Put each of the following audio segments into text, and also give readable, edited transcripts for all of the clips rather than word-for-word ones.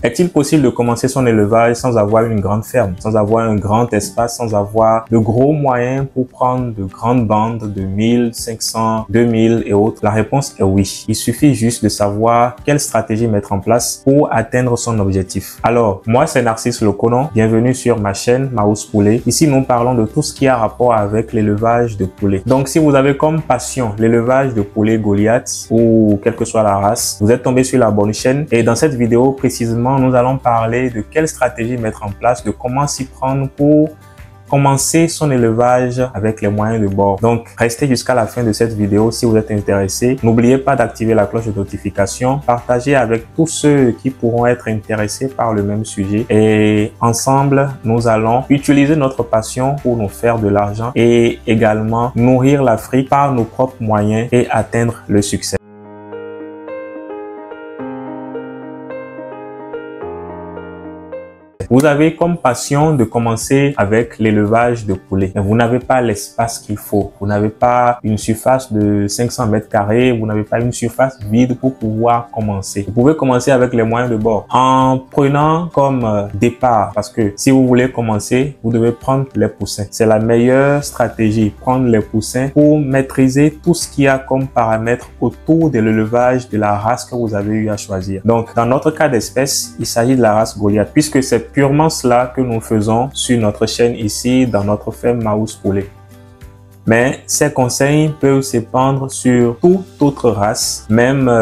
Est-il possible de commencer son élevage sans avoir une grande ferme, sans avoir un grand espace, sans avoir de gros moyens pour prendre de grandes bandes de 1500, 2000 et autres? La réponse est oui. Il suffit juste de savoir quelle stratégie mettre en place pour atteindre son objectif. Alors, moi c'est Narcisse Leconon. Bienvenue sur ma chaîne Maus Poulet. Ici, nous parlons de tout ce qui a rapport avec l'élevage de poulets. Donc, si vous avez comme passion l'élevage de poulets Goliath ou quelle que soit la race, vous êtes tombé sur la bonne chaîne. Et dans cette vidéo, précisément, nous allons parler de quelle stratégie mettre en place, de comment s'y prendre pour commencer son élevage avec les moyens de bord. Donc, restez jusqu'à la fin de cette vidéo si vous êtes intéressé. N'oubliez pas d'activer la cloche de notification, partagez avec tous ceux qui pourront être intéressés par le même sujet et ensemble, nous allons utiliser notre passion pour nous faire de l'argent et également nourrir l'Afrique par nos propres moyens et atteindre le succès. Vous avez comme passion de commencer avec l'élevage de poulets, mais vous n'avez pas l'espace qu'il faut. Vous n'avez pas une surface de 500 mètres carrés, vous n'avez pas une surface vide pour pouvoir commencer. Vous pouvez commencer avec les moyens de bord en prenant comme départ, parce que si vous voulez commencer, vous devez prendre les poussins. C'est la meilleure stratégie, prendre les poussins pour maîtriser tout ce qu'il y a comme paramètres autour de l'élevage de la race que vous avez eu à choisir. Donc, dans notre cas d'espèce, il s'agit de la race Goliath, puisque c'est purement cela que nous faisons sur notre chaîne ici, dans notre ferme Maus Poulet. Mais ces conseils peuvent s'épandre sur toute autre race, même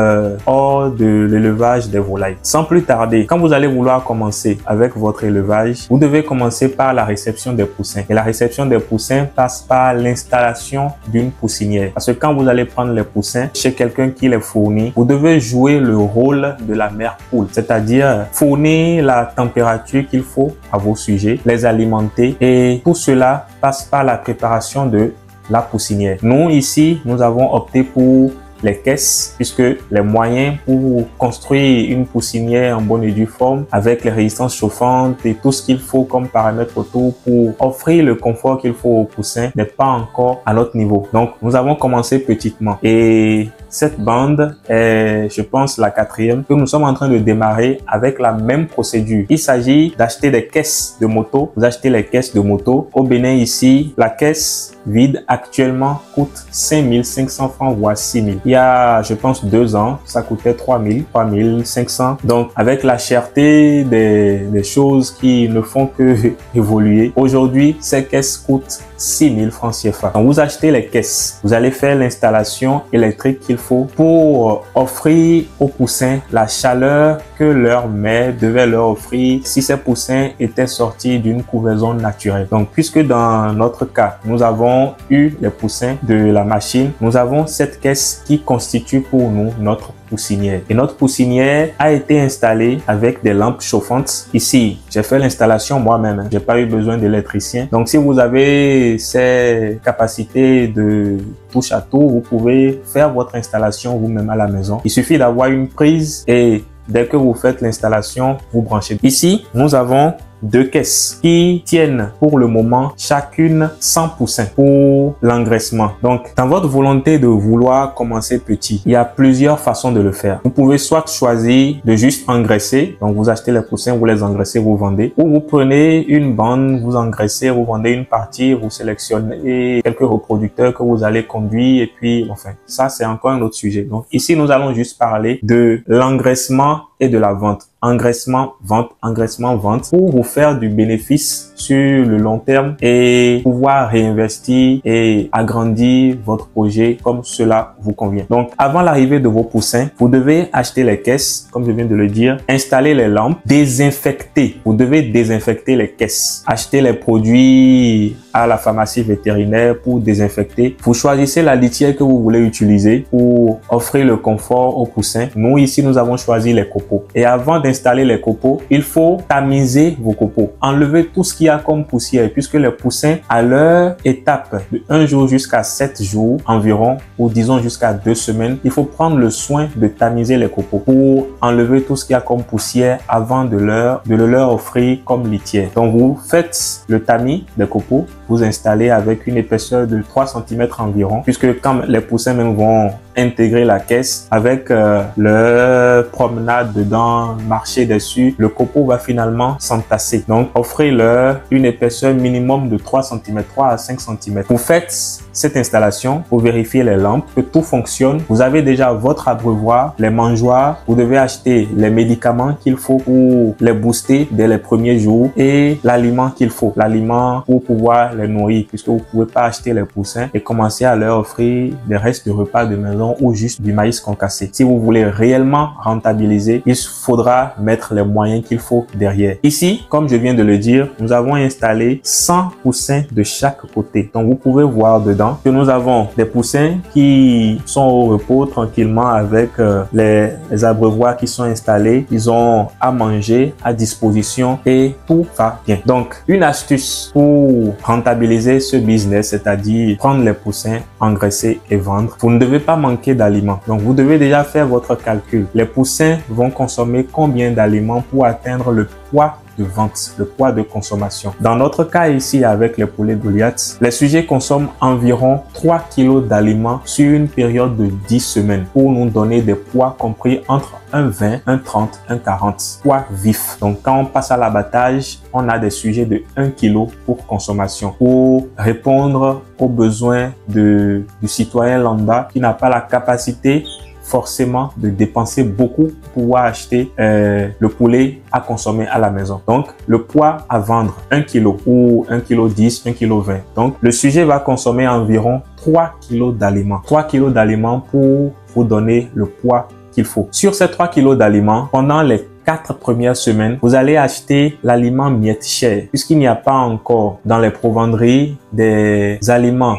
hors de l'élevage des volailles. Sans plus tarder, quand vous allez vouloir commencer avec votre élevage, vous devez commencer par la réception des poussins. Et la réception des poussins passe par l'installation d'une poussinière. Parce que quand vous allez prendre les poussins chez quelqu'un qui les fournit, vous devez jouer le rôle de la mère poule, c'est-à-dire fournir la température qu'il faut à vos sujets, les alimenter, et tout cela passe par la préparation de la poussinière. Nous, ici, nous avons opté pour les caisses, puisque les moyens pour construire une poussinière en bonne et due forme avec les résistances chauffantes et tout ce qu'il faut comme paramètres autour pour offrir le confort qu'il faut aux poussins n'est pas encore à notre niveau. Donc, nous avons commencé petitement et cette bande est, je pense, la 4e que nous sommes en train de démarrer avec la même procédure. Il s'agit d'acheter des caisses de moto. Vous achetez les caisses de moto. Au Bénin, ici, la caisse vide actuellement coûte 5500 francs, voire 6000. Il y a, je pense, 2 ans, ça coûtait 3000, 3500. Donc, avec la cherté des choses qui ne font que évoluer, aujourd'hui, ces caisses coûtent 6000 francs CFA. Quand vous achetez les caisses, vous allez faire l'installation électrique qu'il faut pour offrir aux poussins la chaleur que leur mère devait leur offrir si ces poussins étaient sortis d'une couvaison naturelle. Donc, puisque dans notre cas, nous avons eu les poussins de la machine, nous avons cette caisse qui constitue pour nous notre poussinière. Et notre poussinière a été installée avec des lampes chauffantes. Ici, j'ai fait l'installation moi-même. J'ai pas eu besoin d'électricien. Donc, si vous avez ces capacités de touche à tout, vous pouvez faire votre installation vous-même à la maison. Il suffit d'avoir une prise et dès que vous faites l'installation, vous branchez. Ici, nous avons 2 caisses qui tiennent pour le moment chacune 100 poussins pour l'engraissement. Donc, dans votre volonté de vouloir commencer petit, il y a plusieurs façons de le faire. Vous pouvez soit choisir de juste engraisser, donc vous achetez les poussins, vous les engraissez, vous vendez, ou vous prenez une bande, vous engraissez, vous vendez une partie, vous sélectionnez quelques reproducteurs que vous allez conduire et puis, enfin, ça c'est encore un autre sujet. Donc, ici, nous allons juste parler de l'engraissement et de la vente. Engraissement, vente pour vous faire du bénéfice sur le long terme et pouvoir réinvestir et agrandir votre projet comme cela vous convient. Donc, avant l'arrivée de vos poussins, vous devez acheter les caisses, comme je viens de le dire, installer les lampes, désinfecter. Vous devez désinfecter les caisses, acheter les produits à la pharmacie vétérinaire pour désinfecter. Vous choisissez la litière que vous voulez utiliser pour offrir le confort aux poussins. Nous, ici, nous avons choisi les copeaux. Et avant d'installer les copeaux, il faut tamiser vos copeaux. Enlever tout ce qu'il y a comme poussière, puisque les poussins, à leur étape de 1 jour jusqu'à 7 jours environ, ou disons jusqu'à 2 semaines, il faut prendre le soin de tamiser les copeaux pour enlever tout ce qu'il y a comme poussière avant de le leur offrir comme litière. Donc, vous faites le tamis des copeaux, vous installer avec une épaisseur de 3 cm environ, puisque quand les poussins même vont intégrer la caisse avec leur promenade dedans, marcher dessus, le copeau va finalement s'entasser. Donc, offrez-leur une épaisseur minimum de 3 cm, 3 à 5 cm. Vous faites cette installation pour vérifier les lampes, que tout fonctionne. Vous avez déjà votre abreuvoir, les mangeoires. Vous devez acheter les médicaments qu'il faut pour les booster dès les premiers jours et l'aliment qu'il faut, l'aliment pour pouvoir les nourrir, puisque vous ne pouvez pas acheter les poussins et commencer à leur offrir des restes de repas de maison ou juste du maïs concassé. Si vous voulez réellement rentabiliser, il faudra mettre les moyens qu'il faut derrière. Ici, comme je viens de le dire, nous avons installé 100 poussins de chaque côté. Donc, vous pouvez voir dedans que nous avons des poussins qui sont au repos tranquillement avec les abreuvoirs qui sont installés. Ils ont à manger à disposition et tout va bien. Donc, une astuce pour rentabiliser ce business, c'est-à-dire prendre les poussins, engraisser et vendre. Vous ne devez pas manquer d'aliments. Donc, vous devez déjà faire votre calcul. Les poussins vont consommer combien d'aliments pour atteindre le poids de vente, le poids de consommation. Dans notre cas ici avec les poulets Goliath, les sujets consomment environ 3 kg d'aliments sur une période de 10 semaines pour nous donner des poids compris entre 1,20, 1,30, 1,40 poids vifs. Donc quand on passe à l'abattage, on a des sujets de 1 kg pour consommation pour répondre aux besoins du citoyen lambda qui n'a pas la capacité forcément de dépenser beaucoup pour pouvoir acheter le poulet à consommer à la maison. Donc, le poids à vendre 1 kg ou 1 kg 10, 1 kg 20. Donc, le sujet va consommer environ 3 kg d'aliments. 3 kg d'aliments pour vous donner le poids qu'il faut. Sur ces 3 kg d'aliments, pendant les 4 premières semaines, vous allez acheter l'aliment miette cher, puisqu'il n'y a pas encore dans les provenderies des aliments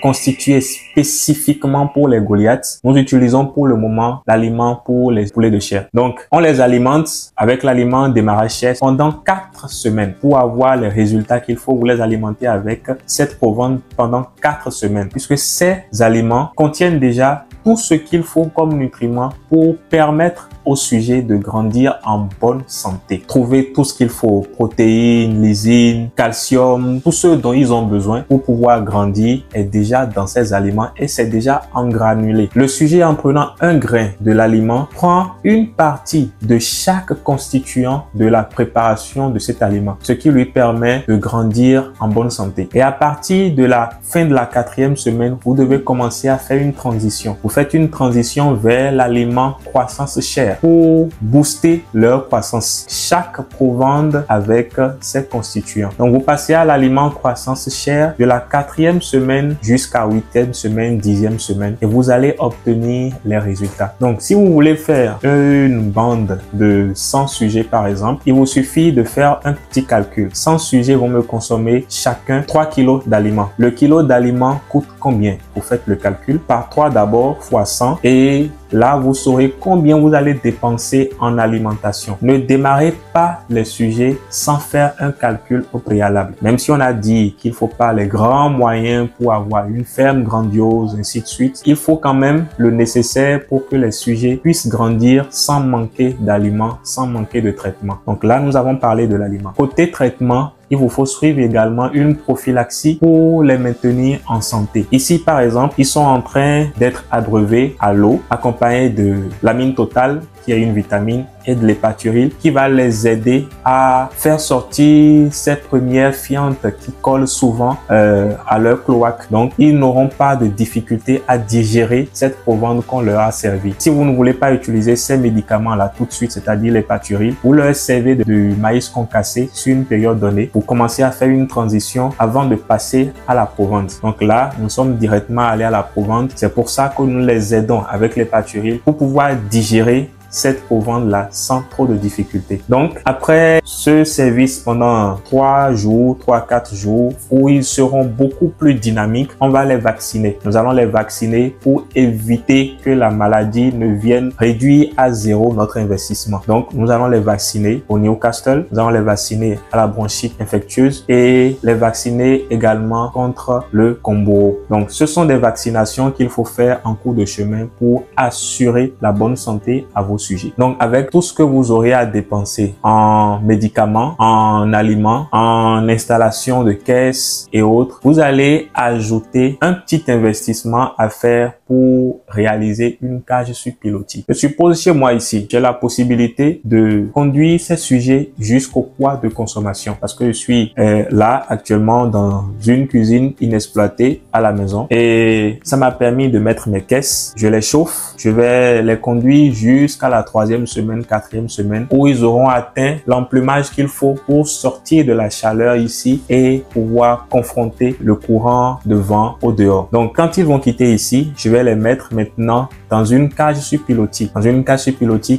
constitué spécifiquement pour les Goliaths. Nous utilisons pour le moment l'aliment pour les poulets de chair. Donc, on les alimente avec l'aliment démarrage chair pendant 4 semaines. Pour avoir les résultats qu'il faut, vous les alimenter avec cette provende pendant 4 semaines. Puisque ces aliments contiennent déjà tout ce qu'il faut comme nutriments pour permettre au sujet de grandir en bonne santé. Trouver tout ce qu'il faut, protéines, lysine, calcium, tout ce dont ils ont besoin pour pouvoir grandir est déjà dans ces aliments et c'est déjà en granulé. Le sujet, en prenant un grain de l'aliment, prend une partie de chaque constituant de la préparation de cet aliment, ce qui lui permet de grandir en bonne santé. Et à partir de la fin de la 4e semaine, vous devez commencer à faire une transition. Vous faites une transition vers l'aliment croissance chair pour booster leur croissance. Chaque provende avec ses constituants. Donc, vous passez à l'aliment croissance chair de la 4e semaine jusqu'à 8e semaine, 10e semaine et vous allez obtenir les résultats. Donc, si vous voulez faire une bande de 100 sujets par exemple, il vous suffit de faire un petit calcul. 100 sujets vont me consommer chacun 3 kg d'aliments. Le kilo d'aliments coûte combien? Vous faites le calcul par 3 d'abord fois 100 et là, vous saurez combien vous allez dépenser en alimentation. Ne démarrez pas les sujets sans faire un calcul au préalable. Même si on a dit qu'il ne faut pas les grands moyens pour avoir une ferme grandiose, ainsi de suite, il faut quand même le nécessaire pour que les sujets puissent grandir sans manquer d'aliments, sans manquer de traitement. Donc là, nous avons parlé de l'aliment. Côté traitement, il vous faut suivre également une prophylaxie pour les maintenir en santé. Ici, par exemple, ils sont en train d'être abreuvés à l'eau, accompagnés de l'amine totale, qui est une vitamine, et de l'hépaturil, qui va les aider à faire sortir ces premières fientes qui collent souvent à leur cloaque. Donc, ils n'auront pas de difficulté à digérer cette provende qu'on leur a servi. Si vous ne voulez pas utiliser ces médicaments-là tout de suite, c'est-à-dire l'hépaturil, vous leur servez du maïs concassé sur une période donnée. Vous commencez à faire une transition avant de passer à la provende. Donc là, nous sommes directement allés à la provende. C'est pour ça que nous les aidons avec l'hépaturil pour pouvoir digérer cette provende-là sans trop de difficultés. Donc, après ce service pendant 3 jours, 3-4 jours, où ils seront beaucoup plus dynamiques, on va les vacciner. Nous allons les vacciner pour éviter que la maladie ne vienne réduire à zéro notre investissement. Donc, nous allons les vacciner au Newcastle, nous allons les vacciner à la bronchite infectieuse et les vacciner également contre le combo. Donc, ce sont des vaccinations qu'il faut faire en cours de chemin pour assurer la bonne santé à vos sujets. Donc, avec tout ce que vous aurez à dépenser en médicaments, en aliments, en installation de caisses et autres, vous allez ajouter un petit investissement à faire pour réaliser une cage sur pilotis. Je suppose chez moi ici, j'ai la possibilité de conduire ces sujets jusqu'au poids de consommation parce que je suis là actuellement dans une cuisine inexploitée à la maison et ça m'a permis de mettre mes caisses. Je les chauffe, je vais les conduire jusqu'à la 3e semaine, 4e semaine où ils auront atteint l'emplumage qu'il faut pour sortir de la chaleur ici et pouvoir confronter le courant de vent au dehors. Donc quand ils vont quitter ici, je vais les mettre maintenant dans une cage sur pilotis,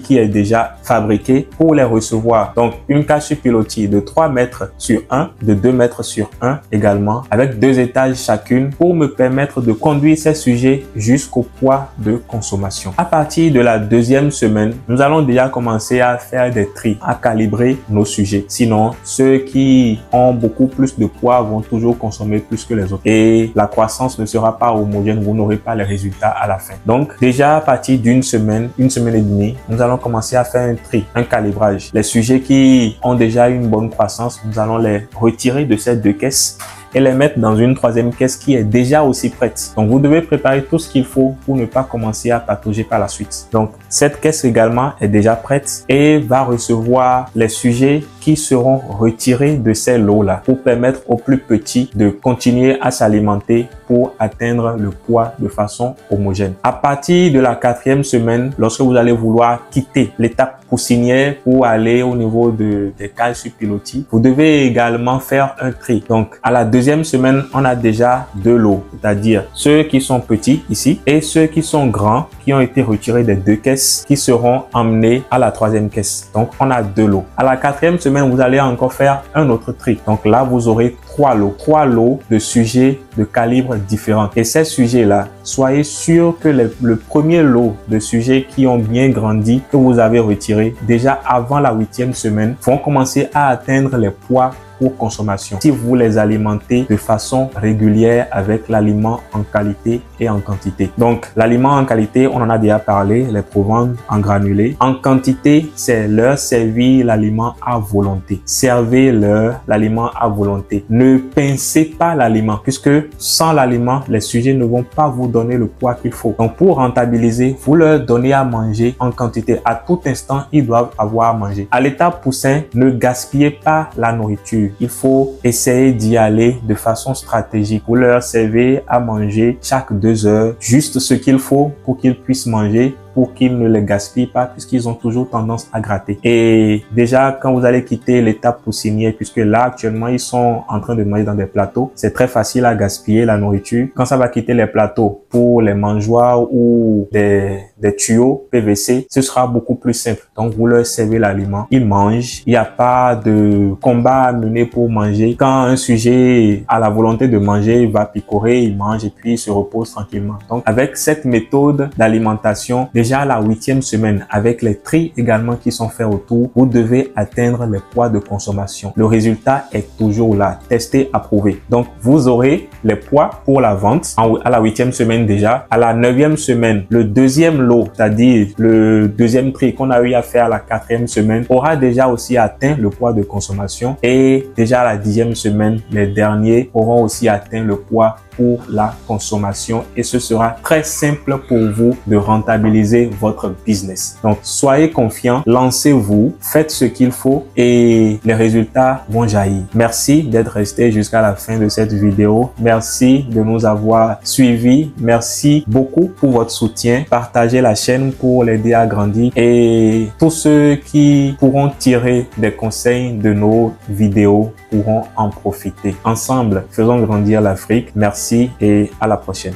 qui est déjà fabriquée pour les recevoir. Donc une cage sur pilotis de 3 mètres sur 1, de 2 mètres sur 1 également, avec 2 étages chacune pour me permettre de conduire ces sujets jusqu'au poids de consommation. À partir de la 2e semaine, nous allons déjà commencer à faire des tris, à calibrer nos sujets. Sinon, ceux qui ont beaucoup plus de poids vont toujours consommer plus que les autres et la croissance ne sera pas homogène, vous n'aurez pas les résultats à la fin. Donc déjà à partir d'une semaine, 1 semaine et demie, nous allons commencer à faire un tri, un calibrage. Les sujets qui ont déjà une bonne croissance, nous allons les retirer de ces 2 caisses et les mettre dans une 3e caisse qui est déjà aussi prête. Donc, vous devez préparer tout ce qu'il faut pour ne pas commencer à patauger par la suite. Donc, cette caisse également est déjà prête et va recevoir les sujets qui seront retirés de ces lots-là pour permettre aux plus petits de continuer à s'alimenter pour atteindre le poids de façon homogène. À partir de la 4e semaine, lorsque vous allez vouloir quitter l'étape poussinière pour aller au niveau des cages sur pilotis, vous devez également faire un tri. Donc, à la 2e semaine, on a déjà 2 lots, c'est-à-dire ceux qui sont petits ici et ceux qui sont grands qui ont été retirés des 2 caisses qui seront emmenés à la 3e caisse. Donc, on a 2 lots. À la 4e semaine, vous allez encore faire un autre tri. Donc là, vous aurez 3 lots de sujets de calibre différents. Et ces sujets-là, soyez sûr que le premier lot de sujets qui ont bien grandi, que vous avez retiré déjà avant la 8e semaine, vont commencer à atteindre les poids pour consommation si vous les alimentez de façon régulière avec l'aliment en qualité et en quantité. Donc l'aliment en qualité, on en a déjà parlé, les provender en granulés. En quantité, c'est leur servir l'aliment à volonté. Servez-leur l'aliment à volonté. Ne pincez pas l'aliment puisque sans l'aliment, les sujets ne vont pas vous donner le poids qu'il faut. Donc pour rentabiliser, vous leur donnez à manger en quantité. À tout instant, ils doivent avoir à manger. À l'étape poussin, ne gaspillez pas la nourriture. Il faut essayer d'y aller de façon stratégique. Vous leur servez à manger chaque 2 heures, juste ce qu'il faut pour qu'ils puissent manger, pour qu'ils ne les gaspillent pas puisqu'ils ont toujours tendance à gratter. Et déjà, quand vous allez quitter l'étape poussinière, puisque là, actuellement, ils sont en train de manger dans des plateaux, c'est très facile à gaspiller la nourriture. Quand ça va quitter les plateaux pour les mangeoires ou des tuyaux PVC, ce sera beaucoup plus simple. Donc, vous leur servez l'aliment, ils mangent. Il n'y a pas de combat à mener pour manger. Quand un sujet a la volonté de manger, il va picorer, il mange et puis il se repose tranquillement. Donc, avec cette méthode d'alimentation, déjà à la 8e semaine, avec les tris également qui sont faits autour, vous devez atteindre les poids de consommation. Le résultat est toujours là. Testez, approuvé. Donc, vous aurez les poids pour la vente à la 8e semaine déjà. À la 9e semaine, le 2e lot, c'est-à-dire le 2e tri qu'on a eu à faire à la 4e semaine, aura déjà aussi atteint le poids de consommation. Et déjà à la 10e semaine, les derniers auront aussi atteint le poids pour la consommation et ce sera très simple pour vous de rentabiliser votre business. Donc, soyez confiants, lancez-vous, faites ce qu'il faut et les résultats vont jaillir. Merci d'être resté jusqu'à la fin de cette vidéo. Merci de nous avoir suivis. Merci beaucoup pour votre soutien. Partagez la chaîne pour l'aider à grandir et tous ceux qui pourront tirer des conseils de nos vidéos pourront en profiter. Ensemble, faisons grandir l'Afrique. Merci et à la prochaine.